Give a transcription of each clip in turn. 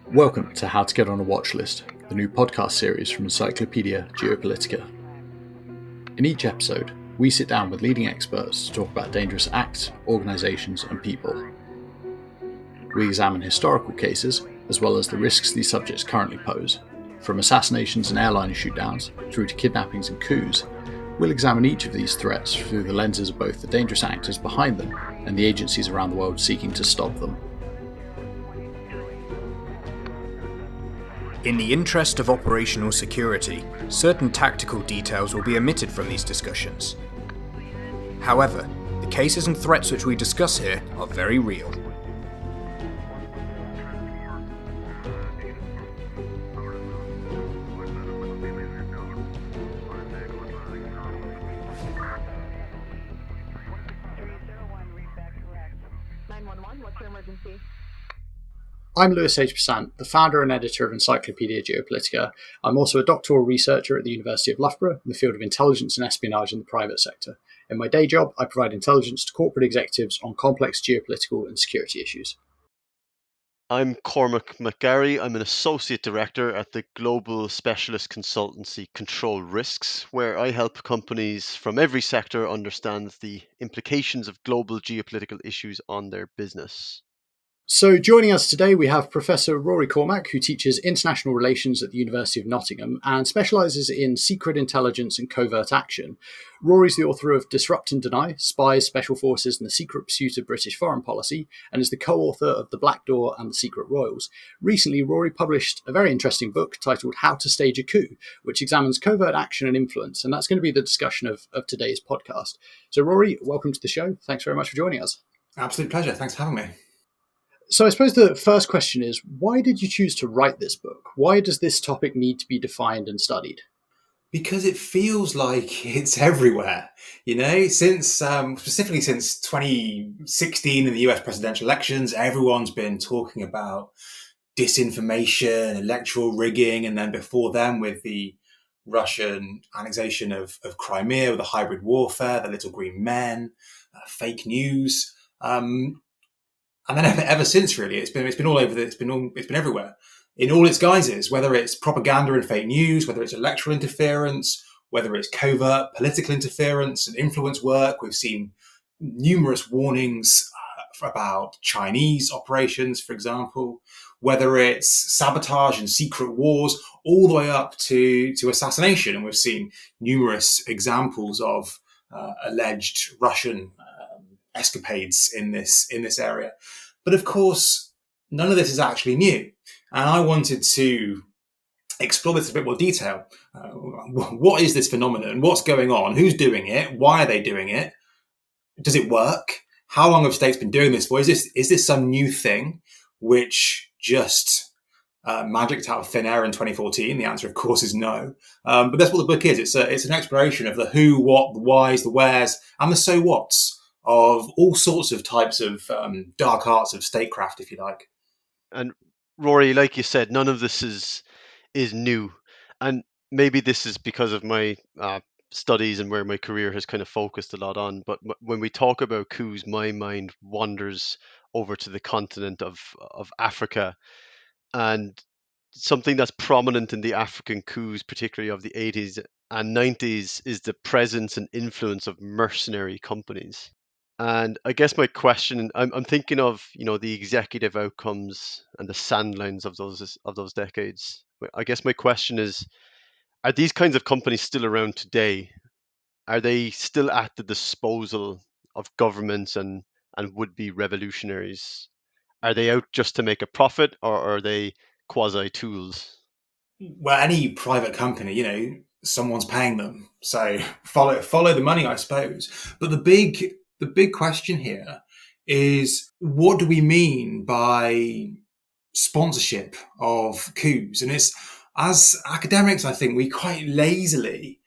Welcome to How to Get on a Watchlist, the new podcast series from Encyclopedia Geopolitica. In each episode, we sit down with leading experts to talk about dangerous acts, organisations and people. We examine historical cases, as well as the risks these subjects currently pose. From assassinations and airline shootdowns, through to kidnappings and coups, we'll examine each of these threats through the lenses of both the dangerous actors behind them and the agencies around the world seeking to stop them. In the interest of operational security, certain tactical details will be omitted from these discussions. However, the cases and threats which we discuss here are very real. I'm Lewis H. Besant, the founder and editor of Encyclopedia Geopolitica. I'm also a doctoral researcher at the University of Loughborough in the field of intelligence and espionage in the private sector. In my day job, I provide intelligence to corporate executives on complex geopolitical and security issues. I'm Cormac McGarry. I'm an associate director at the global specialist consultancy Control Risks, where I help companies from every sector understand the implications of global geopolitical issues on their business. So joining us today, we have Professor Rory Cormac, who teaches international relations at the University of Nottingham and specialises in secret intelligence and covert action. Rory's the author of Disrupt and Deny, Spies, Special Forces and the Secret Pursuit of British Foreign Policy, and is the co-author of The Black Door and the Secret Royals. Recently, Rory published a very interesting book titled How to Stage a Coup, which examines covert action and influence, and that's going to be the discussion of today's podcast. So Rory, welcome to the show. Thanks very much for joining us. Absolute pleasure. Thanks for having me. So I suppose the first question is, why did you choose to write this book? Why does this topic need to be defined and studied? Because it feels like it's everywhere, specifically since 2016 in the US presidential elections, everyone's been talking about disinformation, electoral rigging, and then before then with the Russian annexation of Crimea, with the hybrid warfare, the little green men, fake news. And then ever since, really, it's been all over. It's been everywhere in all its guises. Whether it's propaganda and fake news, whether it's electoral interference, whether it's covert political interference and influence work. We've seen numerous warnings about Chinese operations, for example. Whether it's sabotage and secret wars, all the way up to assassination, and we've seen numerous examples of alleged Russian escapades in this area. But of course, none of this is actually new. And I wanted to explore this in a bit more detail. What is this phenomenon? What's going on? Who's doing it? Why are they doing it? Does it work? How long have states been doing this for? Is this some new thing which just magicked out of thin air in 2014? The answer, of course, is no. But that's what the book is. It's an exploration of the who, what, the whys, the wheres, and the so whats of all sorts of types of dark arts of statecraft, if you like. And Rory, like you said, none of this is new. And maybe this is because of my studies and where my career has kind of focused a lot on. But when we talk about coups, my mind wanders over to the continent of Africa. And something that's prominent in the African coups, particularly of the 80s and 90s, is the presence and influence of mercenary companies. And I guess my question, I'm thinking of, the executive outcomes and the sandlines of those decades. I guess my question is, are these kinds of companies still around today? Are they still at the disposal of governments and would-be revolutionaries? Are they out just to make a profit, or are they quasi-tools? Well, any private company, someone's paying them. So follow the money, I suppose. But the big question here is, what do we mean by sponsorship of coups? And it's, as academics, I think we quite lazily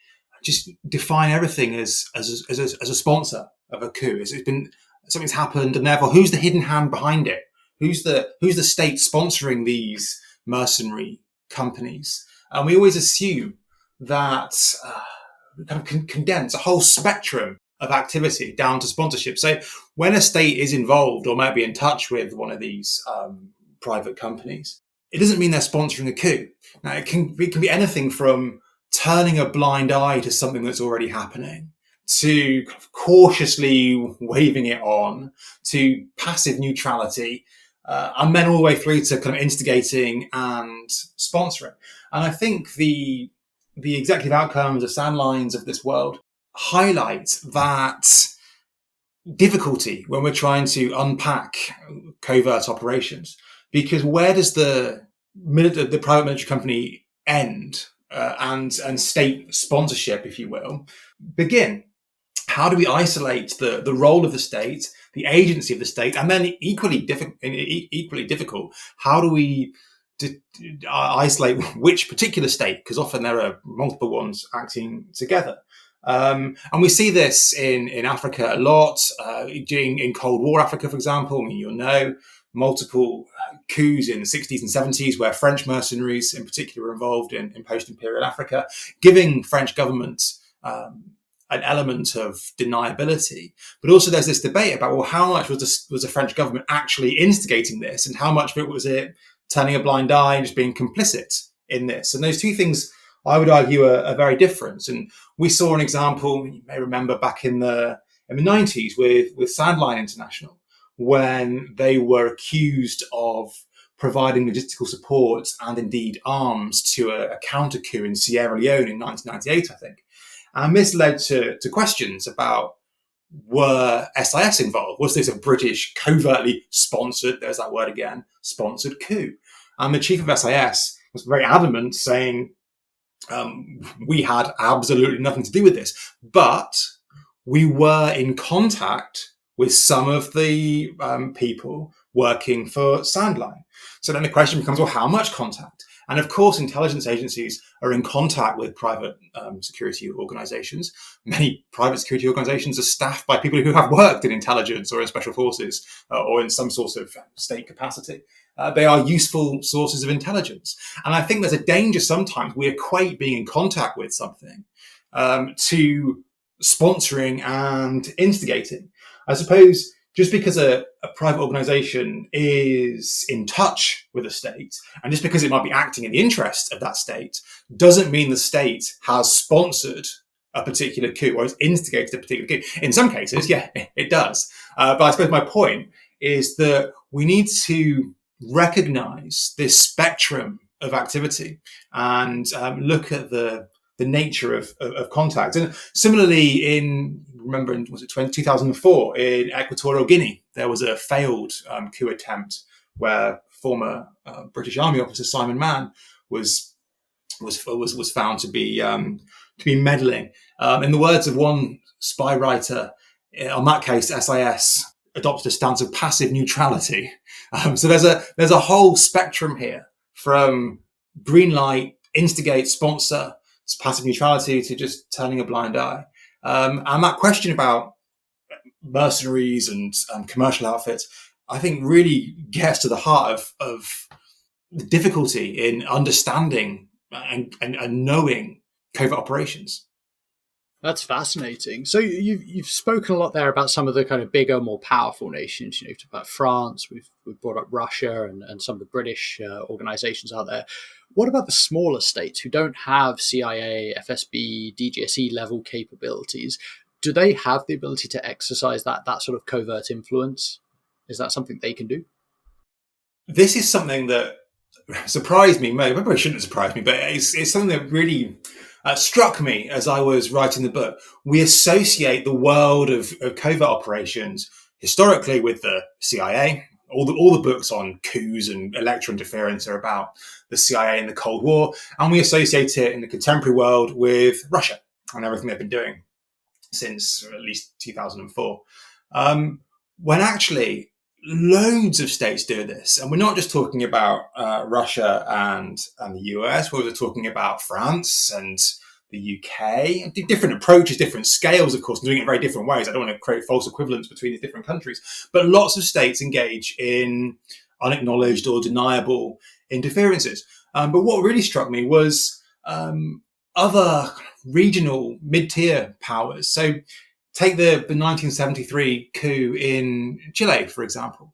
just define everything as a sponsor of a coup. It's been, something's happened, and therefore who's the hidden hand behind it? Who's the state sponsoring these mercenary companies? And we always assume that kind of condense a whole spectrum of activity down to sponsorship. So when a state is involved or might be in touch with one of these private companies. It doesn't mean they're sponsoring a coup. Now, it can be anything from turning a blind eye to something that's already happening, to cautiously waving it on, to passive neutrality, and then all the way through to kind of instigating and sponsoring. And I think the executive outcomes of Sandlines of this world highlight that difficulty when we're trying to unpack covert operations, because where does the private military company end and state sponsorship, if you will, begin? How do we isolate the role of the state, the agency of the state, and then equally difficult, how do we isolate which particular state? Because often there are multiple ones acting together. And we see this in Africa a lot, in Cold War Africa, for example. I mean, you'll know multiple coups in the 60s and 70s where French mercenaries in particular were involved in post-imperial Africa, giving French government an element of deniability. But also there's this debate about, well, how much was the French government actually instigating this, and how much of it was it turning a blind eye and just being complicit in this? And those two things, I would argue, are very different. And we saw an example, you may remember, back in the 90s with Sandline International, when they were accused of providing logistical support and indeed arms to a counter coup in Sierra Leone in 1998, I think. And this led to questions about, were SIS involved? Was this a British covertly sponsored, there's that word again, sponsored coup? And the chief of SIS was very adamant, saying, we had absolutely nothing to do with this, but we were in contact with some of the people working for Sandline. So then the question becomes, well, how much contact? And of course, intelligence agencies are in contact with private security organizations. Many private security organizations are staffed by people who have worked in intelligence or in special forces or in some sort of state capacity. They are useful sources of intelligence. And I think there's a danger sometimes we equate being in contact with something to sponsoring and instigating. I suppose just because a private organization is in touch with a state, and just because it might be acting in the interest of that state, doesn't mean the state has sponsored a particular coup or has instigated a particular coup. In some cases, yeah, it does. But I suppose my point is that we need to recognize this spectrum of activity and look at the nature of contact. And similarly, was it 2004 in Equatorial Guinea, there was a failed coup attempt where former British Army officer Simon Mann was found to be meddling. In the words of one spy writer, on that case, SIS adopted a stance of passive neutrality. So there's a whole spectrum here, from green light, instigate, sponsor, passive neutrality, to just turning a blind eye. And that question about mercenaries and commercial outfits, I think, really gets to the heart of the difficulty in understanding and knowing covert operations. That's fascinating. So you've spoken a lot there about some of the kind of bigger, more powerful nations. You've talked about France. We've brought up Russia and some of the British organisations out there. What about the smaller states who don't have CIA, FSB, DGSE level capabilities? Do they have the ability to exercise that sort of covert influence? Is that something they can do? This is something that surprised me. Maybe it shouldn't have surprised me, but it's something that really struck me as I was writing the book. We associate the world of covert operations historically with the CIA. All the books on coups and electoral interference are about the CIA in the Cold War, and we associate it in the contemporary world with Russia and everything they've been doing since at least 2004. When actually loads of states do this, and we're not just talking about Russia and the US. We're talking about France and the UK. Different approaches, different scales, of course, doing it in very different ways. I don't want to create false equivalence between these different countries, but lots of states engage in unacknowledged or deniable interferences. But what really struck me was other regional mid-tier powers. So take the 1973 coup in Chile, for example.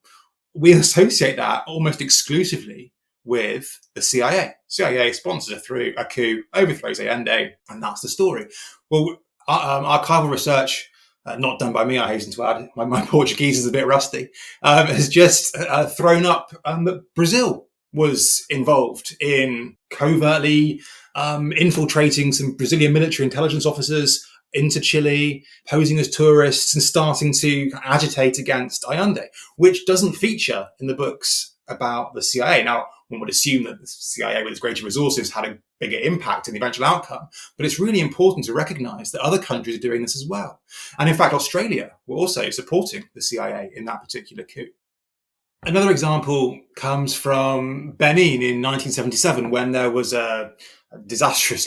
we associate that almost exclusively with the CIA. CIA sponsors a coup, overthrows Allende, and that's the story. Well, archival research, not done by me, I hasten to add, my Portuguese is a bit rusty, has just thrown up that Brazil was involved in covertly infiltrating some Brazilian military intelligence officers into Chile, posing as tourists and starting to agitate against Allende, which doesn't feature in the books about the CIA. Now, one would assume that the CIA, with its greater resources, had a bigger impact in the eventual outcome. But it's really important to recognize that other countries are doing this as well. And in fact, Australia were also supporting the CIA in that particular coup. Another example comes from Benin in 1977, when there was a disastrous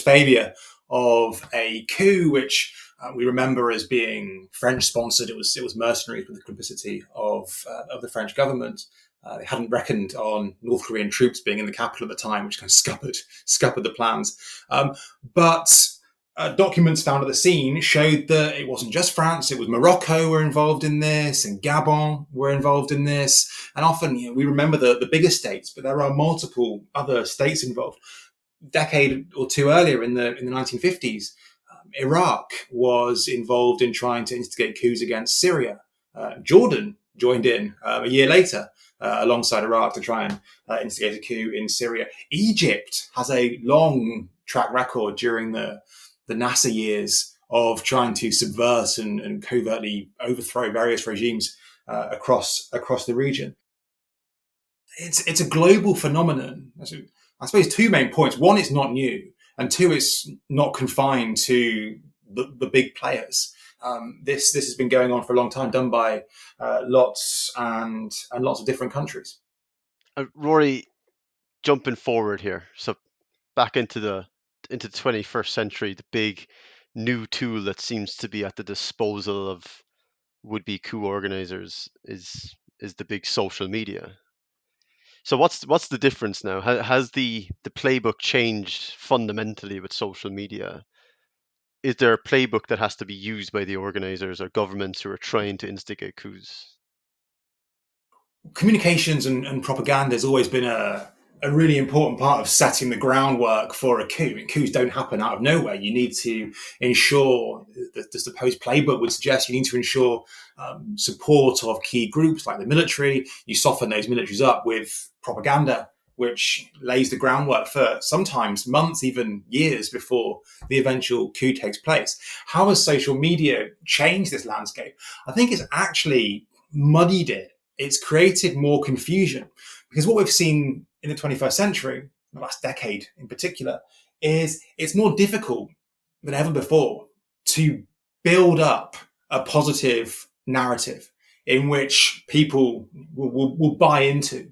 failure of a coup, which we remember as being French-sponsored. It was mercenaries with the complicity of the French government. They hadn't reckoned on North Korean troops being in the capital at the time, which kind of scuppered the plans. But documents found at the scene showed that it wasn't just France, it was Morocco were involved in this, and Gabon were involved in this. And often, we remember the bigger states, but there are multiple other states involved. A decade or two earlier, in the 1950s, Iraq was involved in trying to instigate coups against Syria. Jordan joined in a year later, alongside Iraq, to try and instigate a coup in Syria. Egypt has a long track record during the Nasser years of trying to subvert and covertly overthrow various regimes across the region. It's a global phenomenon. I suppose two main points. One, it's not new, and two, it's not confined to the big players. This has been going on for a long time, done by lots and lots of different countries. Rory, jumping forward here, so back into the 21st century, the big new tool that seems to be at the disposal of would-be coup organizers is the big social media. So what's the difference now? Has the playbook changed fundamentally with social media? Is there a playbook that has to be used by the organizers or governments who are trying to instigate coups? Communications and propaganda has always been a really important part of setting the groundwork for a coup. And coups don't happen out of nowhere. You need to ensure, the supposed playbook would suggest, you need to ensure support of key groups like the military. You soften those militaries up with propaganda, which lays the groundwork for sometimes months, even years before the eventual coup takes place. How has social media changed this landscape? I think it's actually muddied it. It's created more confusion, because what we've seen in the 21st century, the last decade in particular, is it's more difficult than ever before to build up a positive narrative in which people will buy into,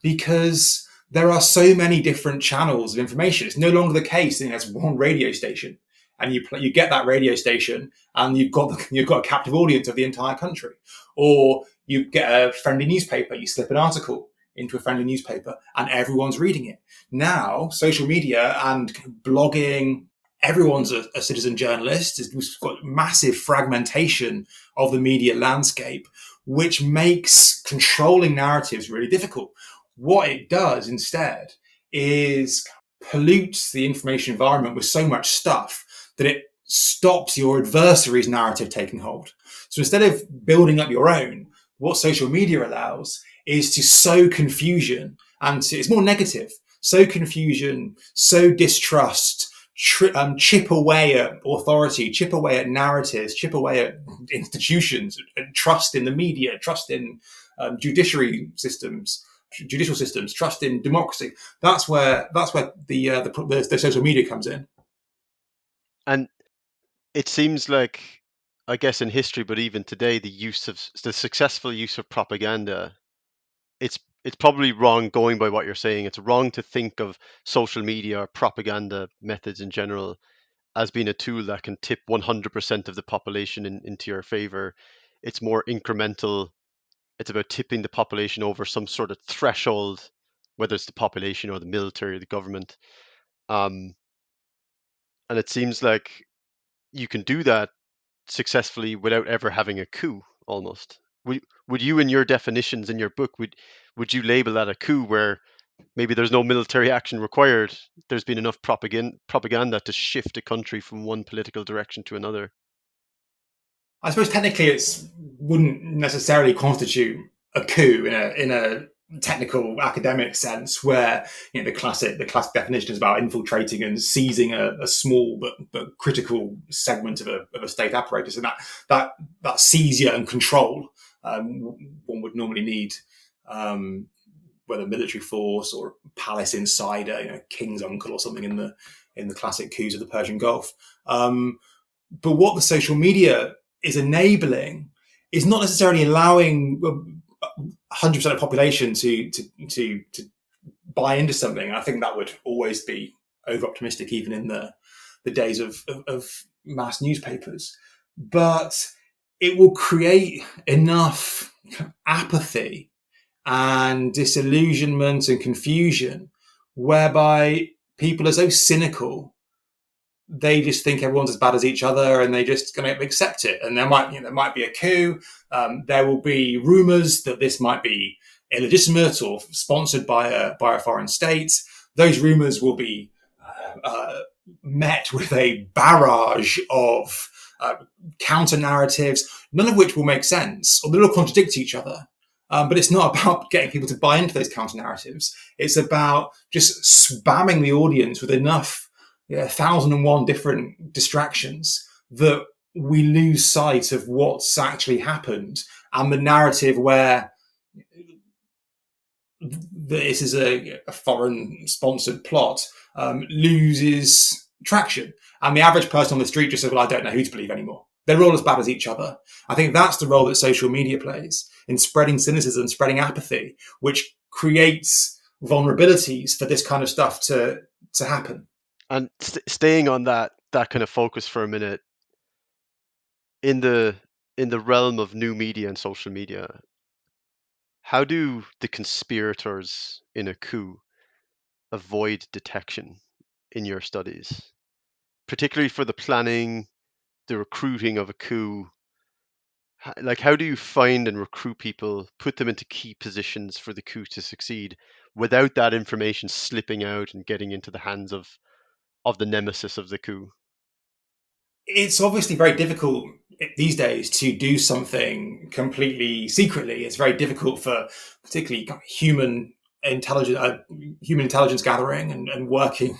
because there are so many different channels of information. It's no longer the case that there's one radio station, and you get that radio station, and you've got a captive audience of the entire country. Or you get a friendly newspaper, you slip an article into a friendly newspaper, and everyone's reading it. Now, social media and blogging, everyone's a citizen journalist. We've got massive fragmentation of the media landscape, which makes controlling narratives really difficult. What it does instead is pollutes the information environment with so much stuff that it stops your adversary's narrative taking hold. So instead of building up your own, what social media allows is to sow confusion, and it's more negative. Sow confusion, sow distrust, chip away at authority, chip away at narratives, chip away at institutions, and trust in the media, trust in judicial systems, trust in democracy. That's where the social media comes in. And it seems like, I guess in history, but even today, the successful use of propaganda, it's probably wrong going by what you're saying. It's wrong to think of social media or propaganda methods in general as being a tool that can tip 100% of the population into your favor. It's more incremental. It's about tipping the population over some sort of threshold, whether it's the population or the military or the government. And it seems like you can do that successfully without ever having a coup, almost. would you, in your definitions in your book, would you label that a coup where maybe there's no military action required? There's been enough propaganda to shift a country from one political direction to another. I suppose technically it wouldn't necessarily constitute a coup in a technical academic sense, where the classic definition is about infiltrating and seizing a small but critical segment of a state apparatus, and that seizure and control one would normally need whether military force or palace insider, king's uncle or something in the classic coups of the Persian Gulf. But what the social media is enabling is not necessarily allowing 100% of the population to buy into something. I think that would always be over optimistic, even in the days of mass newspapers. But it will create enough apathy and disillusionment and confusion whereby people are so cynical they just think everyone's as bad as each other, and they just going to accept it. And there might be a coup. There will be rumours that this might be illegitimate or sponsored by a foreign state. Those rumours will be met with a barrage of counter narratives, none of which will make sense, or they'll all contradict each other. But it's not about getting people to buy into those counter narratives. It's about just spamming the audience with enough 1,001 different distractions that we lose sight of what's actually happened, and the narrative where this is a foreign sponsored plot loses traction. And the average person on the street just says, well, I don't know who to believe anymore. They're all as bad as each other. I think that's the role that social media plays in spreading cynicism, spreading apathy, which creates vulnerabilities for this kind of stuff to happen. And staying on that kind of focus for a minute, in the realm of new media and social media, how do the conspirators in a coup avoid detection in your studies, particularly for the planning, the recruiting of a coup? Like, how do you find and recruit people, put them into key positions for the coup to succeed without that information slipping out and getting into the hands of the nemesis of the coup? It's obviously very difficult these days to do something completely secretly. It's very difficult for particularly human intelligence gathering and working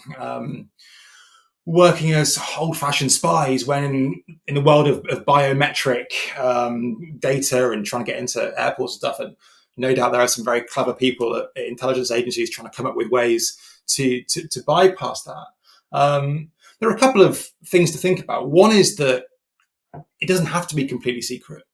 as old-fashioned spies, when in the world of biometric data and trying to get into airports and stuff. And no doubt there are some very clever people at intelligence agencies trying to come up with ways to bypass that. There are a couple of things to think about. One is that it doesn't have to be completely secret,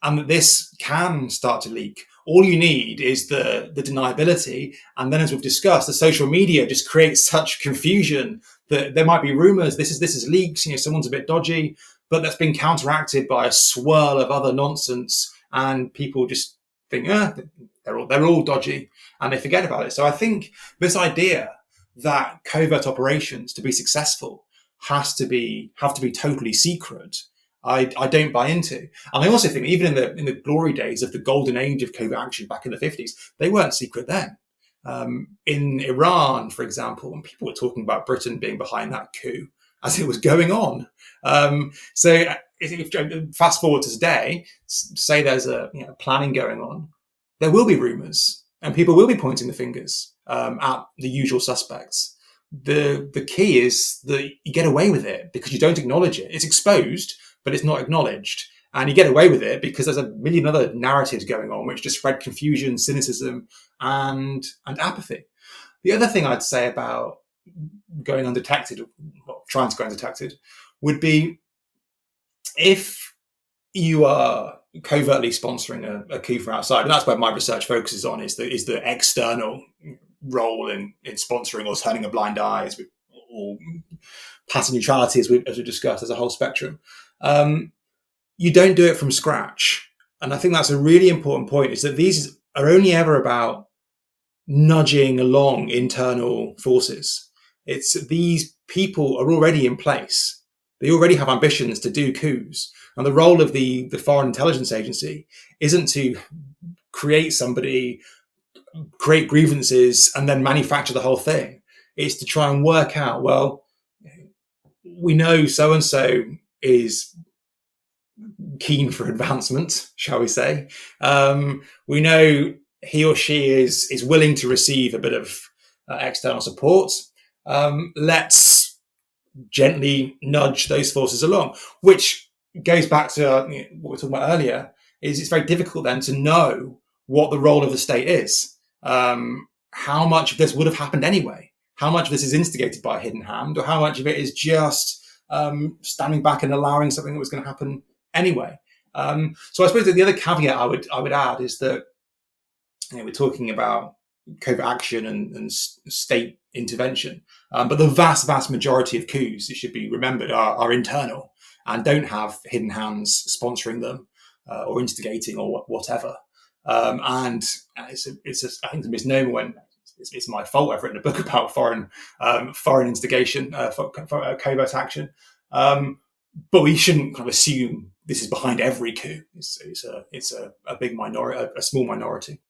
and that this can start to leak. All you need is the deniability. And then, as we've discussed, the social media just creates such confusion that there might be rumors. This is leaks. Someone's a bit dodgy, but that's been counteracted by a swirl of other nonsense, and people just think, they're all dodgy, and they forget about it. So I think this idea that covert operations, to be successful, have to be totally secret, I don't buy into. And I also think even in the glory days of the golden age of covert action back in the 50s, they weren't secret then. In Iran, for example, and people were talking about Britain being behind that coup as it was going on. So if fast forward to today, say there's a planning going on, there will be rumours and people will be pointing the fingers at the usual suspects. The key is that you get away with it because you don't acknowledge it. It's exposed, but it's not acknowledged. And you get away with it because there's a million other narratives going on which just spread confusion, cynicism, and apathy. The other thing I'd say about going undetected, or trying to go undetected, would be if you are covertly sponsoring a coup from outside, and that's where my research focuses on, is the external role in sponsoring or turning a blind eye, or passive neutrality, as we discussed. There's a whole spectrum. You don't do it from scratch. And I think that's a really important point, is that these are only ever about nudging along internal forces. It's these people are already in place. They already have ambitions to do coups. And the role of the Foreign Intelligence Agency isn't to create grievances and then manufacture the whole thing. It's to try and work out, well, we know so-and-so is keen for advancement, shall we say. We know he or she is willing to receive a bit of external support. Let's gently nudge those forces along, which goes back to what we were talking about earlier, is it's very difficult then to know what the role of the state is. How much of this would have happened anyway? How much of this is instigated by a hidden hand, or how much of it is just standing back and allowing something that was going to happen anyway? So I suppose that the other caveat I would add is that we're talking about covert action and state intervention, but the vast majority of coups, it should be remembered, are internal and don't have hidden hands sponsoring them or instigating or whatever. And I think it's a misnomer when it's my fault. I've written a book about foreign instigation, covert action, but we shouldn't kind of assume this is behind every coup. It's a big minority, a small minority.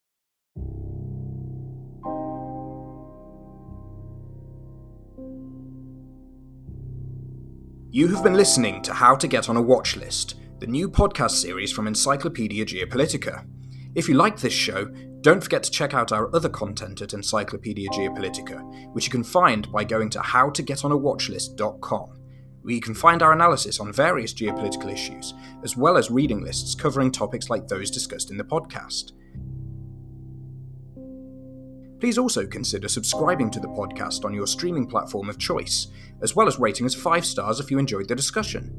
You have been listening to How to Get on a Watchlist, the new podcast series from Encyclopaedia Geopolitica. If you like this show, don't forget to check out our other content at Encyclopaedia Geopolitica, which you can find by going to howtogetonawatchlist.com, where you can find our analysis on various geopolitical issues, as well as reading lists covering topics like those discussed in the podcast. Please also consider subscribing to the podcast on your streaming platform of choice, as well as rating us 5 stars if you enjoyed the discussion.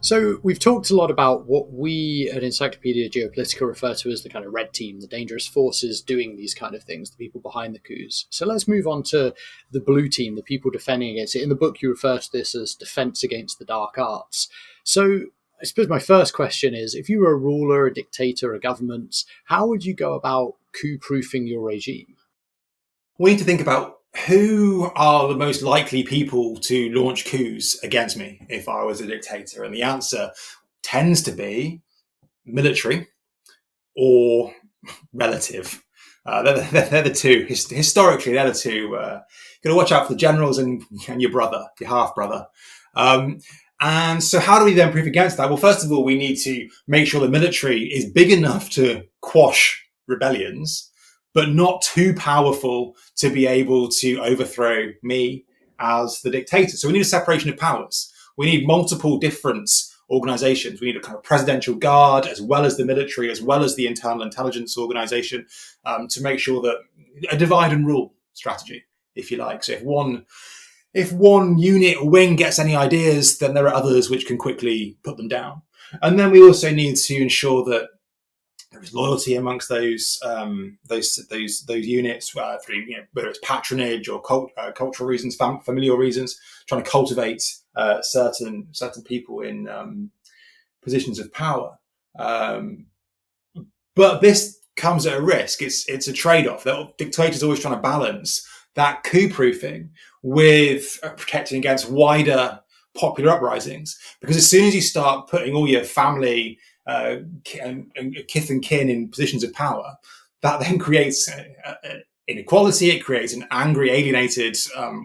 So we've talked a lot about what we at Encyclopaedia Geopolitica refer to as the kind of red team, the dangerous forces doing these kind of things, the people behind the coups. So let's move on to the blue team, the people defending against it. In the book, you refer to this as defense against the dark arts. So I suppose my first question is, if you were a ruler, a dictator, a government, how would you go about coup-proofing your regime? We need to think about who are the most likely people to launch coups against me if I was a dictator? And the answer tends to be military or relative. They're the two. Historically, they're the two. You've got to watch out for the generals and your brother, your half-brother. And so how do we then proof against that? Well, first of all, we need to make sure the military is big enough to quash rebellions, but not too powerful to be able to overthrow me as the dictator. So we need a separation of powers. We need multiple different organizations. We need a kind of presidential guard, as well as the military, as well as the internal intelligence organization, to make sure that a divide and rule strategy, if you like. So if one unit or wing gets any ideas, then there are others which can quickly put them down. And then we also need to ensure that there is loyalty amongst those units through whether it's patronage or cultural reasons, familial reasons, trying to cultivate certain people in positions of power. But this comes at a risk. It's a trade-off. The dictators are always trying to balance that coup-proofing with protecting against wider popular uprisings, because as soon as you start putting all your family and kith and kin in positions of power, that then creates inequality. It creates an angry, alienated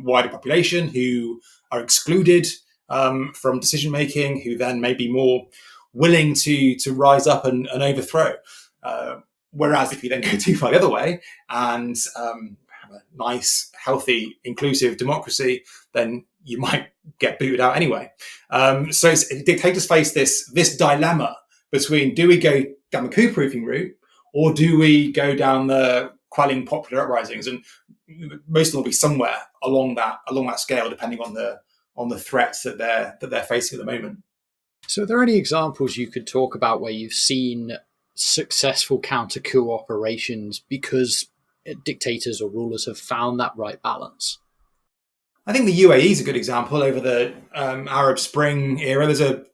wider population who are excluded from decision making, who then may be more willing to rise up and overthrow. Whereas if you then go too far the other way and have a nice, healthy, inclusive democracy, then you might get booted out anyway. So dictators face this dilemma between, do we go down the coup-proofing route, or do we go down the quelling popular uprisings? And most of them will be somewhere along that scale, depending on the threats that they're facing at the moment. So are there any examples you could talk about where you've seen successful counter-coup operations because dictators or rulers have found that right balance? I think the UAE is a good example. Over the Arab Spring era, there's a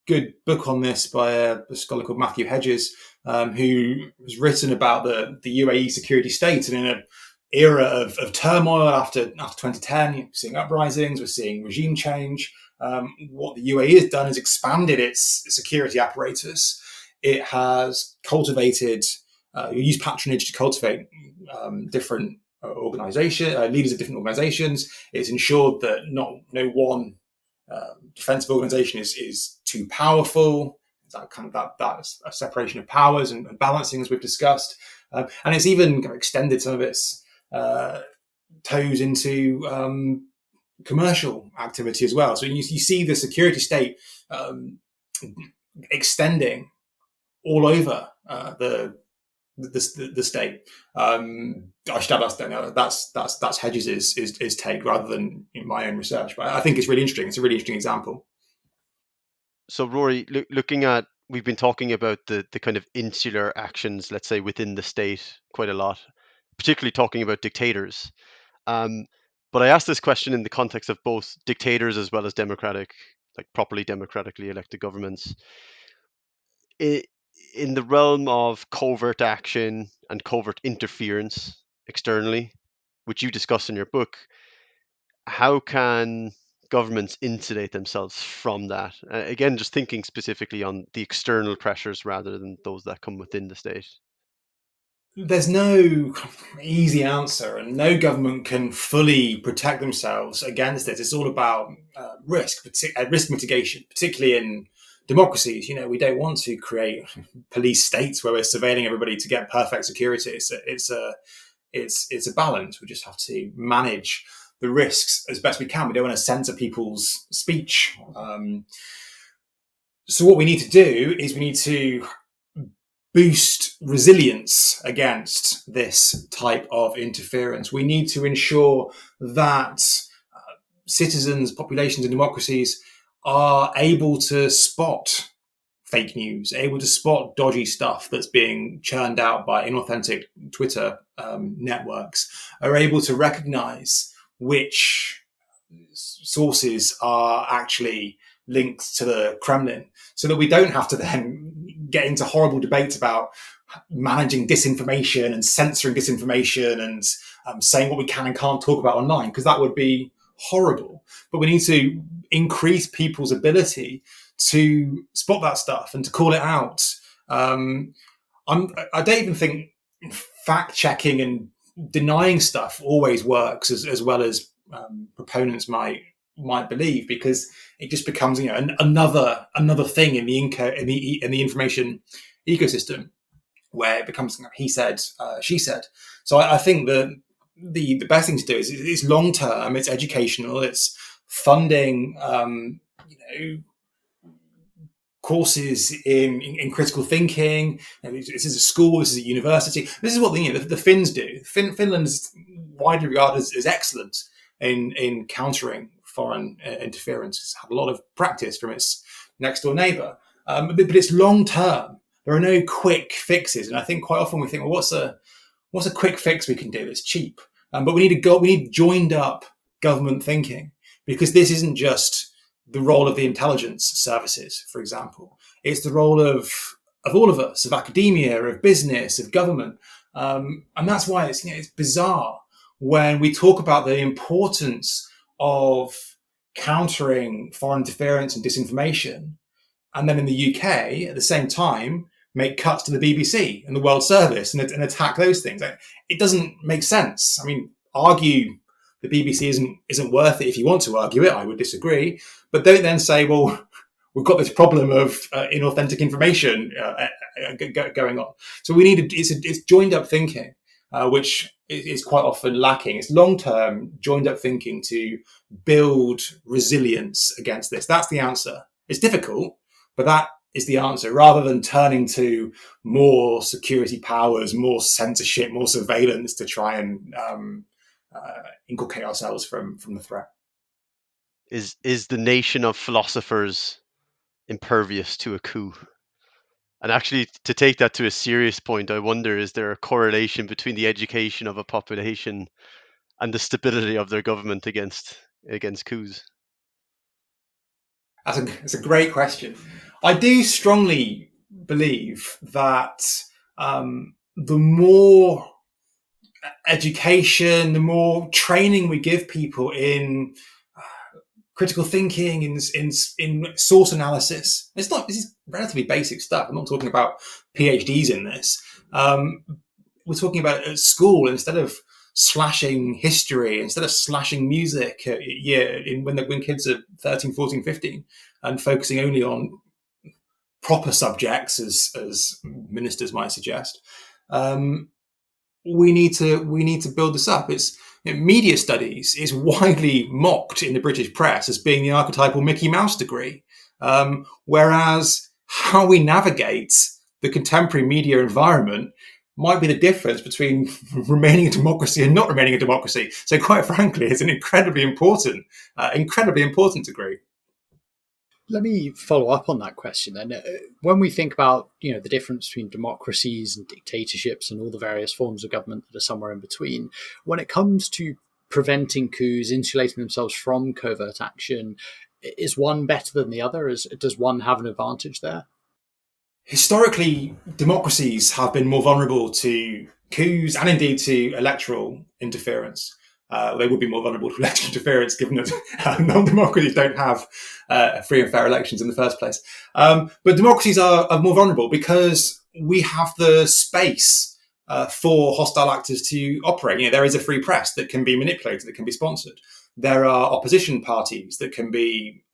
good book on this by a scholar called Matthew Hedges, who has written about the UAE security state, and in an era of turmoil after 2010, we're seeing uprisings, we're seeing regime change. What the UAE has done is expanded its security apparatus. It has cultivated, used patronage to cultivate different leaders of different organizations. It's ensured that no one defensive organization is too powerful. That's a separation of powers and balancing, as we've discussed. And it's even kind of extended some of its toes into commercial activity as well. So you see the security state extending all over the state. I should add that's Hedges' take rather than my own research. But I think it's really interesting. It's a really interesting example. So Rory, looking at, we've been talking about the kind of insular actions, let's say, within the state quite a lot, particularly talking about dictators. But I asked this question in the context of both dictators as well as properly democratically elected governments. In the realm of covert action and covert interference externally, which you discuss in your book, how can governments insulate themselves from that? Again, just thinking specifically on the external pressures rather than those that come within the state. There's no easy answer, and no government can fully protect themselves against it. It's all about risk mitigation, particularly in democracies. We don't want to create police states where we're surveilling everybody to get perfect security. It's a balance. We just have to manage the risks as best we can. We don't want to censor people's speech. So what we need to do is we need to boost resilience against this type of interference. We need to ensure that citizens, populations, and democracies are able to spot fake news, able to spot dodgy stuff that's being churned out by inauthentic Twitter networks, are able to recognize which sources are actually linked to the Kremlin, so that we don't have to then get into horrible debates about managing disinformation and censoring disinformation and saying what we can and can't talk about online, because that would be horrible. But we need to increase people's ability to spot that stuff and to call it out. I don't even think fact checking and denying stuff always works as well as proponents might believe, because it just becomes another thing in the information ecosystem, where it becomes he said, she said. So I think that the best thing to do is long term. It's educational. It's funding courses in critical thinking. This is a school. This is a university. This is what the Finns do. Finland's widely regarded as excellent in countering foreign interference. It's had a lot of practice from its next door neighbour, but it's long term. There are no quick fixes, and I think quite often we think, well, what's a quick fix we can do that's cheap? But we need joined up government thinking, because this isn't just the role of the intelligence services, for example. It's the role of all of us, of academia, of business, of government, and that's why it's bizarre when we talk about the importance of countering foreign interference and disinformation, and then in the UK at the same time make cuts to the BBC and the World Service and attack those things. It doesn't make sense. I mean, argue the BBC isn't worth it if you want to argue it. I would disagree, but don't then say, well, we've got this problem of inauthentic information going on. So we need it's joined up thinking, which is quite often lacking. It's long-term joined up thinking to build resilience against this. That's the answer. It's difficult, but that is the answer, rather than turning to more security powers, more censorship, more surveillance to try and inculcate ourselves from the threat. Is the nation of philosophers impervious to a coup? And actually, to take that to a serious point, I wonder, is there a correlation between the education of a population and the stability of their government against coups? That's a great question. I do strongly believe that the more education, the more training we give people in critical thinking, in source analysis. This is relatively basic stuff. I'm not talking about PhDs in this. We're talking about at school, instead of slashing history, instead of slashing music, when kids are 13, 14, 15, and focusing only on proper subjects, as ministers might suggest. We need to build this up. Media studies is widely mocked in the British press as being the archetypal Mickey Mouse degree, whereas how we navigate the contemporary media environment might be the difference between remaining a democracy and not remaining a democracy. So, quite frankly, it's an incredibly important degree. Let me follow up on that question then. When we think about, the difference between democracies and dictatorships and all the various forms of government that are somewhere in between, when it comes to preventing coups, insulating themselves from covert action, is one better than the other? Does one have an advantage there? Historically, democracies have been more vulnerable to coups and indeed to electoral interference. They would be more vulnerable to electoral interference, given that non-democracies don't have free and fair elections in the first place. But democracies are more vulnerable because we have the space for hostile actors to operate. There is a free press that can be manipulated, that can be sponsored. There are opposition parties that can be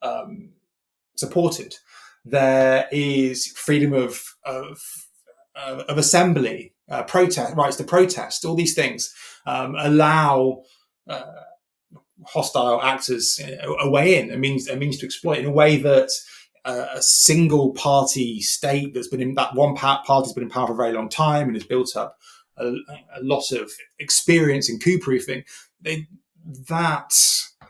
supported. There is freedom of assembly, protest, rights to protest. All these things allow hostile actors a way in, a means to exploit in a way that a single party state that one party's been in power for a very long time and has built up a lot of experience in coup proofing. That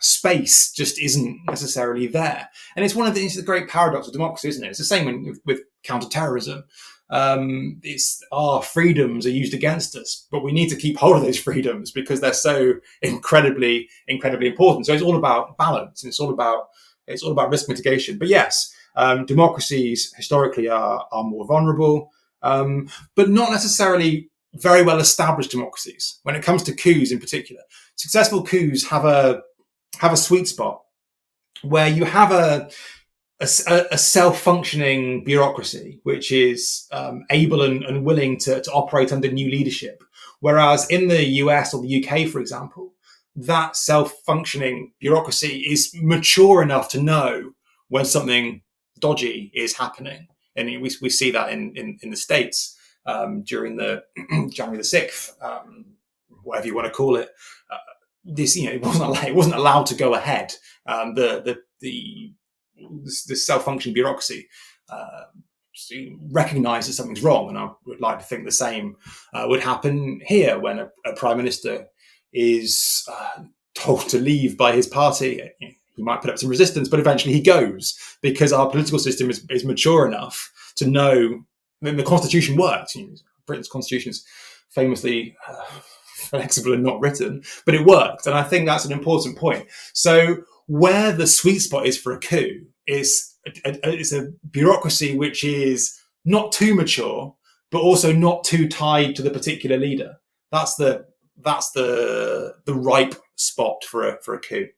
space just isn't necessarily there, and it's the great paradox of democracy, isn't it? It's the same with counterterrorism. It's our freedoms are used against us, but we need to keep hold of those freedoms because they're so incredibly important. So it's all about balance, and it's all about risk mitigation. But yes, democracies historically are more vulnerable, but not necessarily very well established democracies. When it comes to coups in particular, successful coups have a sweet spot where you have a self-functioning bureaucracy, which is able and willing to operate under new leadership. Whereas in the US or the UK, for example, that self-functioning bureaucracy is mature enough to know when something dodgy is happening. And we see that in the States during the January the 6th, whatever you want to call it. It wasn't allowed to go ahead. The self-functioning bureaucracy recognise that something's wrong, and I would like to think the same would happen here when a prime minister is told to leave by his party. He might put up some resistance, but eventually he goes because our political system is mature enough to know that the constitution works. Britain's constitution is famously flexible and not written, but it worked, and I think that's an important point. So where the sweet spot is for a coup is it's a bureaucracy which is not too mature, but also not too tied to the particular leader. That's the ripe spot for a coup.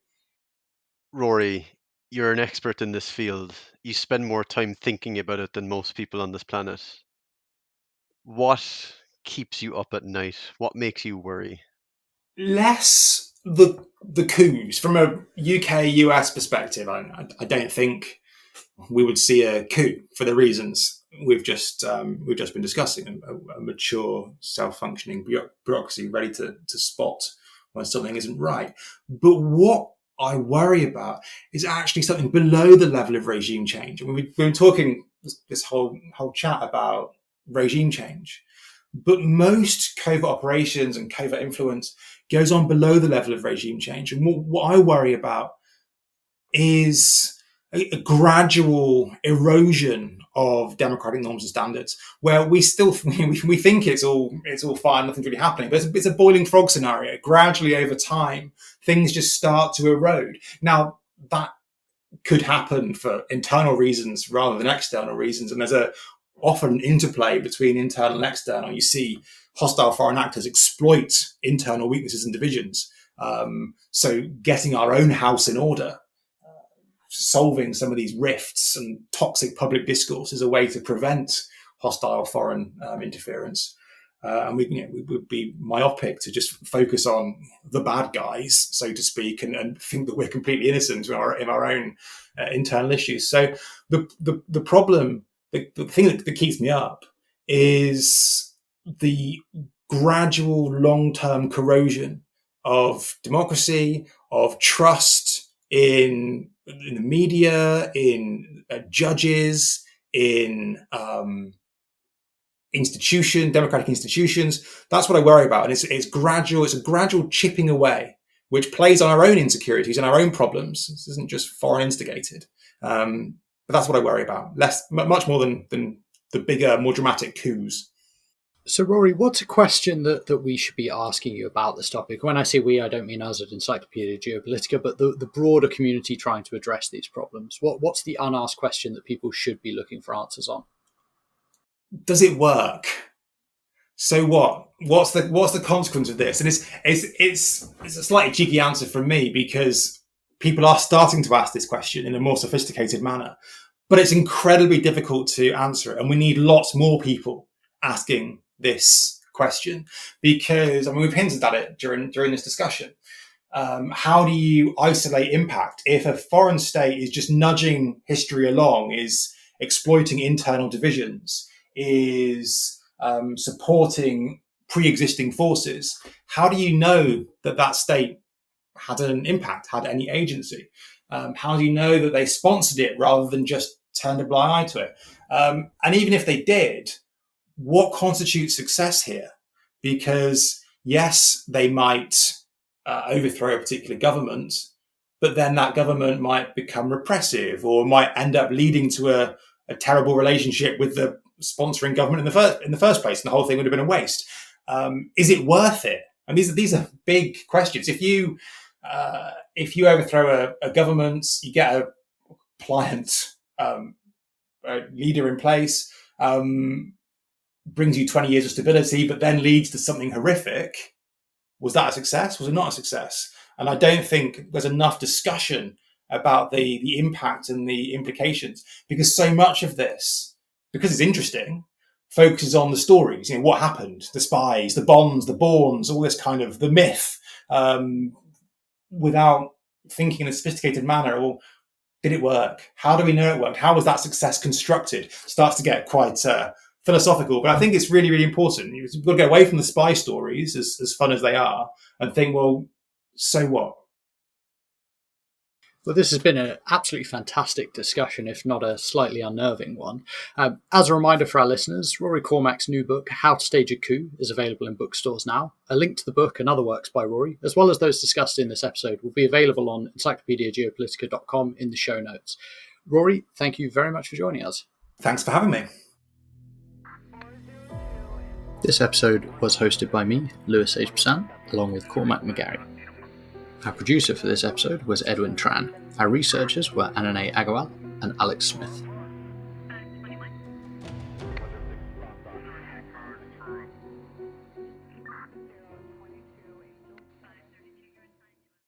Rory, you're an expert in this field. You spend more time thinking about it than most people on this planet. What keeps you up at night? What makes you worry? Less the coups. From a UK-US perspective, I don't think we would see a coup for the reasons we've just been discussing. A mature, self-functioning bureaucracy ready to spot when something isn't right. But what I worry about is actually something below the level of regime change. I mean, we've been talking this whole chat about regime change, but most covert operations and covert influence goes on below the level of regime change. And what I worry about is a gradual erosion of democratic norms and standards, where we think it's all fine, nothing's really happening, but it's a boiling frog scenario. Gradually over time, things just start to erode. Now, that could happen for internal reasons rather than external reasons, and there's often an interplay between internal and external. You see hostile foreign actors exploit internal weaknesses and divisions. So getting our own house in order, solving some of these rifts and toxic public discourse is a way to prevent hostile foreign interference. And we would be myopic to just focus on the bad guys, so to speak, and think that we're completely innocent in our own internal issues. So the problem, the thing that keeps me up is the gradual long-term corrosion of democracy, of trust in the media, in judges, in democratic institutions. That's what I worry about. And it's gradual. It's a gradual chipping away, which plays on our own insecurities and our own problems. This isn't just foreign instigated. But that's what I worry about. Much more than the bigger, more dramatic coups. So, Rory, what's a question that we should be asking you about this topic? When I say we, I don't mean us at Encyclopedia Geopolitica, but the broader community trying to address these problems. What's the unasked question that people should be looking for answers on? Does it work? So what? What's the consequence of this? And it's a slightly cheeky answer from me, because people are starting to ask this question in a more sophisticated manner, but it's incredibly difficult to answer it. And we need lots more people asking this question, because we've hinted at it during this discussion. How do you isolate impact if a foreign state is just nudging history along, is exploiting internal divisions, is supporting pre-existing forces? How do you know that state had an impact, had any agency? How do you know that they sponsored it rather than just turned a blind eye to it? And even if they did, what constitutes success here? Because yes, they might overthrow a particular government, but then that government might become repressive, or might end up leading to a terrible relationship with the sponsoring government in the first place, and the whole thing would have been a waste. Is it worth it? And these are big questions. If you overthrow a government, you get a pliant leader in place, brings you 20 years of stability, but then leads to something horrific. Was that a success? Was it not a success? And I don't think there's enough discussion about the impact and the implications, because so much of this, because it's interesting, focuses on the stories. What happened, the spies, the bonds, the Borns, all this kind of the myth, without thinking in a sophisticated manner. Well, did it work? How do we know it worked? How was that success constructed? Starts to get quite philosophical, but I think it's really, really important. You've got to get away from the spy stories, as fun as they are, and think, well, so what? Well, this has been an absolutely fantastic discussion, if not a slightly unnerving one. As a reminder for our listeners, Rory Cormac's new book, How to Stage a Coup, is available in bookstores now. A link to the book and other works by Rory, as well as those discussed in this episode, will be available on encyclopediageopolitica.com in the show notes. Rory, thank you very much for joining us. Thanks for having me. This episode was hosted by me, Lewis H. Basan, along with Cormac McGarry. Our producer for this episode was Edwin Tran. Our researchers were Anane Agarwal and Alex Smith.